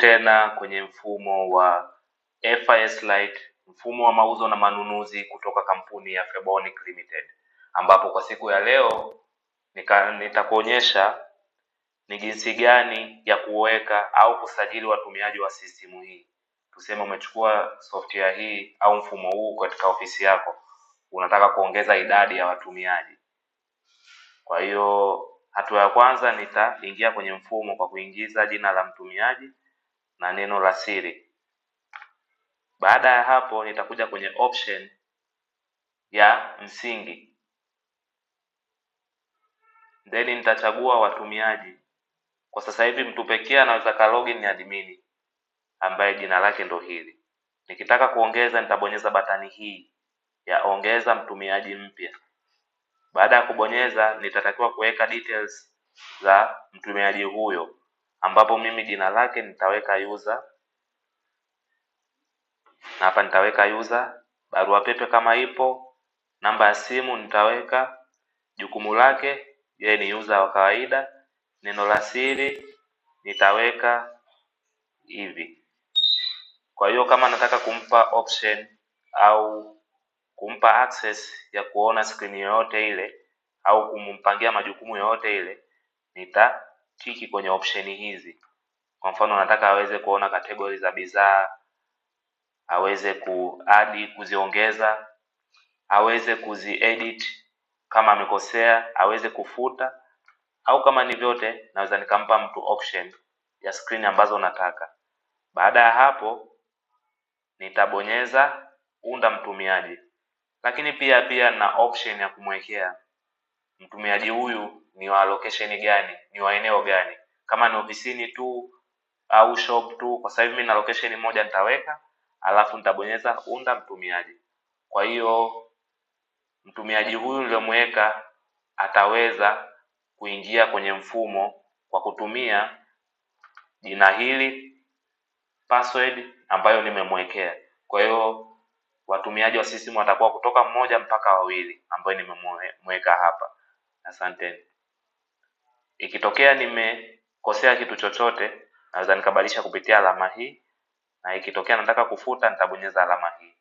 tena kwenye mfumo wa FIS Lite, mfumo wa mauzo na manunuzi kutoka kampuni ya Febonic Limited, ambapo kwa siku ya leo nitakuonyesha ni jinsi gani ya kuweka au kusajili watumiaji wa sistimu hii. Tuseme umechukua software hii au mfumo huu katika ofisi yako, unataka kuongeza idadi ya watumiaji. Kwa hiyo hatua ya kwanza, nitaingia kwenye mfumo kwa kuingiza jina la mtumiaji na neno la siri. Baada ya hapo, nitakuja kwenye option ya msingi, then nitachagua watumiaji. Kwa sasa hivi mtu pekee anaweza ka login ni admin ambaye jina lake ndo hili. Nikitaka kuongeza, nitabonyeza batani hii ya ongeza mtumiaji mpya. Baada ya kubonyeza, nitatakiwa kuweka details za mtumiaji huyo, ambapo mimi jina lake nitaweka user, na hapa nitaweka user, barua pepe kama ipo, namba ya simu nitaweka, jukumu lake yeye ni user wa kawaida, neno la siri nitaweka hivi. Kwa hiyo kama nataka kumpa option au kumpa access ya kuona screen yoyote ile au kumpangia majukumu yoyote ile, nitatiki kwenye option hizi. Kwa mfano nataka aweze kuona category za bidhaa, aweze kuziongeza, aweze kuziedit kama amekosea, aweze kufuta, au kama ni vyote naweza nikampa mtu option ya screen ambazo nataka. Baada ya hapo nitabonyeza unda mtumiaji, lakini pia na option ya kumwekea mtumiaji huyu ni wa location gani, ni wa eneo gani, kama ni ofisini tu au shop tu. Kwa sababu mimi na location moja nitaweka, alafu nitabonyeza unda mtumiaji. Kwa hiyo mtumiaji huyu niliyomweka ataweza kuingia kwenye mfumo kwa kutumia jina hili, password ambayo nimemwekea. Kwa hiyo watumiaji wa system watakuwa kutoka mmoja mpaka wawili ambayo nimemweka hapa. Asante. Ikitokea nimekosea kitu chochote, naweza nikabadilisha kupitia alama hii, na ikitokea nataka kufuta nitabonyeza alama hii.